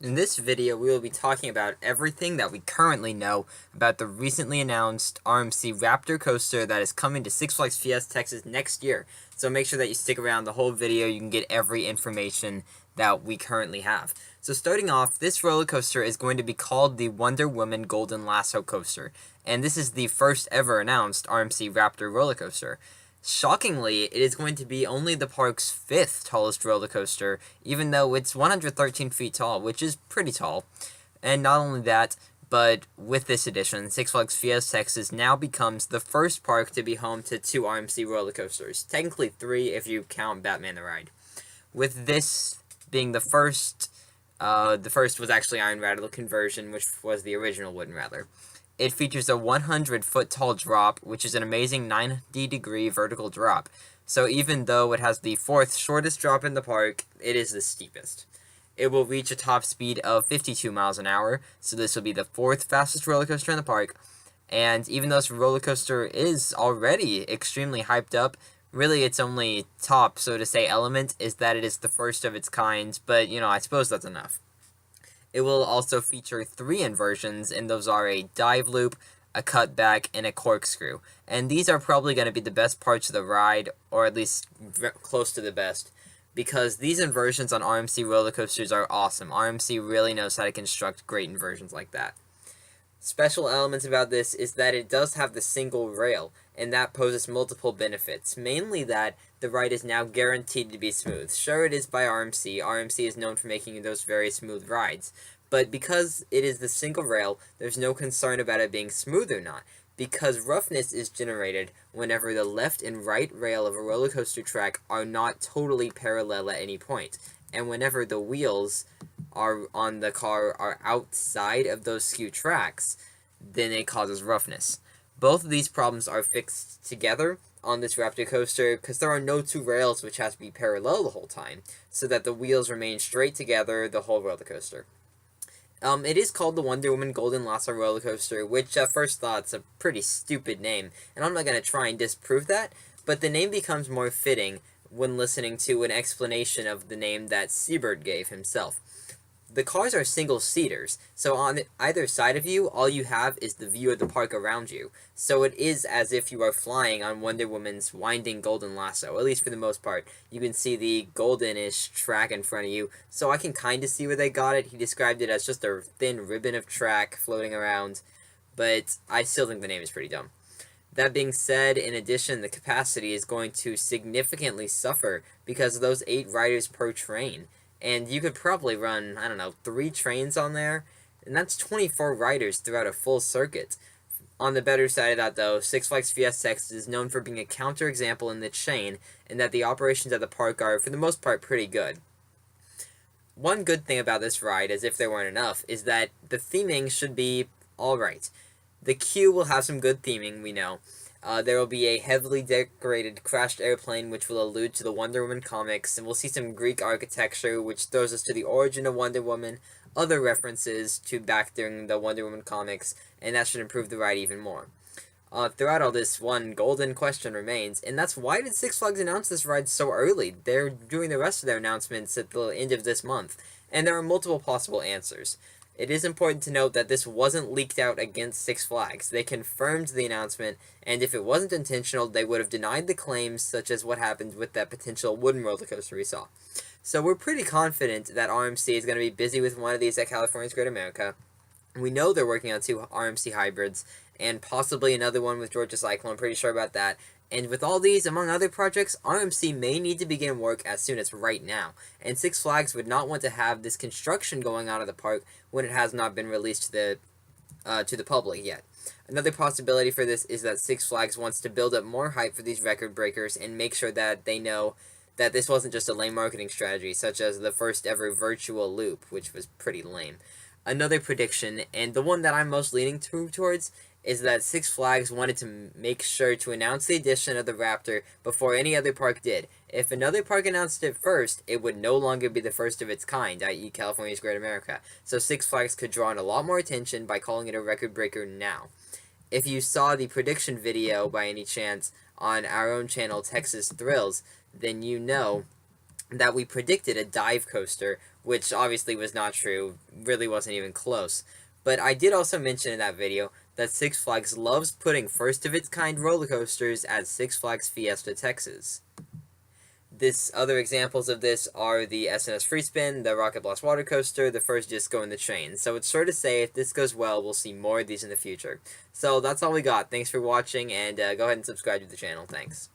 In this video, we will be talking about everything that we currently know about the recently announced RMC Raptor coaster that is coming to Six Flags Fiesta Texas next year. So make sure that you stick around the whole video. You can get every information that we currently have. So starting off, this roller coaster is going to be called the Wonder Woman Golden Lasso coaster. And this is the first ever announced RMC Raptor roller coaster. Shockingly, it is going to be only the park's 5th tallest roller coaster, even though it's 113 feet tall, which is pretty tall. And not only that, but with this addition, Six Flags Fiesta Texas now becomes the first park to be home to 2 RMC roller coasters. Technically 3 if you count Batman the Ride. With this being the first was actually Iron Rattler conversion, which was the original Wooden Rattler. It features a 100-foot tall drop, which is an amazing 90-degree vertical drop. So even though it has the 4th shortest drop in the park, it is the steepest. It will reach a top speed of 52 miles an hour, so this will be the 4th fastest roller coaster in the park. And even though this roller coaster is already extremely hyped up, really its only top, so to say, element is that it is the first of its kind, but, I suppose that's enough. It will also feature 3 inversions, and those are a dive loop, a cutback, and a corkscrew. And these are probably going to be the best parts of the ride, or at least close to the best, because these inversions on RMC roller coasters are awesome. RMC really knows how to construct great inversions like that. Special elements about this is that it does have the single rail, and that poses multiple benefits, mainly that the ride is now guaranteed to be smooth. Sure, it is by RMC. RMC is known for making those very smooth rides, but because it is the single rail, there's no concern about it being smooth or not, because roughness is generated whenever the left and right rail of a roller coaster track are not totally parallel at any point, and whenever the wheels on the car are outside of those skew tracks, then it causes roughness. Both of these problems are fixed together on this Raptor coaster because there are no 2 rails which has to be parallel the whole time, so that the wheels remain straight together the whole roller coaster. It is called the Wonder Woman Golden Lasso roller coaster, which at first thought's a pretty stupid name, and I'm not going to try and disprove that, but the name becomes more fitting when listening to an explanation of the name that Seabird gave himself. The cars are single-seaters, so on either side of you, all you have is the view of the park around you. So it is as if you are flying on Wonder Woman's winding golden lasso, at least for the most part. You can see the goldenish track in front of you, so I can kind of see where they got it. He described it as just a thin ribbon of track floating around, but I still think the name is pretty dumb. That being said, in addition, the capacity is going to significantly suffer because of those 8 riders per train. And you could probably run, 3 trains on there, and that's 24 riders throughout a full circuit. On the better side of that, though, Six Flags Fiesta Texas is known for being a counterexample in the chain, and that the operations at the park are, for the most part, pretty good. One good thing about this ride, as if there weren't enough, is that the theming should be alright. The queue will have some good theming, we know. There will be a heavily decorated crashed airplane which will allude to the Wonder Woman comics, and we'll see some Greek architecture which throws us to the origin of Wonder Woman, other references to back during the Wonder Woman comics, and that should improve the ride even more. Throughout all this, one golden question remains, and that's why did Six Flags announce this ride so early? They're doing the rest of their announcements at the end of this month, and there are multiple possible answers. It is important to note that this wasn't leaked out against Six Flags. They confirmed the announcement, and if it wasn't intentional, they would have denied the claims, such as what happened with that potential wooden roller coaster we saw. So we're pretty confident that RMC is going to be busy with one of these at California's Great America. We know they're working on 2 RMC hybrids, and possibly another one with Georgia Cyclone, I'm pretty sure about that. And with all these, among other projects, RMC may need to begin work as soon as right now, and Six Flags would not want to have this construction going on at the park when it has not been released to the public yet. Another possibility for this is that Six Flags wants to build up more hype for these record breakers and make sure that they know that this wasn't just a lame marketing strategy, such as the first ever virtual loop, which was pretty lame. Another prediction, and the one that I'm most leaning towards, is that Six Flags wanted to make sure to announce the addition of the Raptor before any other park did. If another park announced it first, it would no longer be the first of its kind, i.e. California's Great America. So Six Flags could draw in a lot more attention by calling it a record breaker now. If you saw the prediction video by any chance on our own channel, TexasThrills, then you know that we predicted a dive coaster, which obviously was not true, really wasn't even close. But I did also mention in that video that Six Flags loves putting first-of-its-kind roller coasters at Six Flags Fiesta Texas. Other examples of this are the SNS Free Spin, the Rocket Blast Water Coaster, the first disco, and the train. So it's sure to say if this goes well, we'll see more of these in the future. So that's all we got. Thanks for watching, and go ahead and subscribe to the channel. Thanks.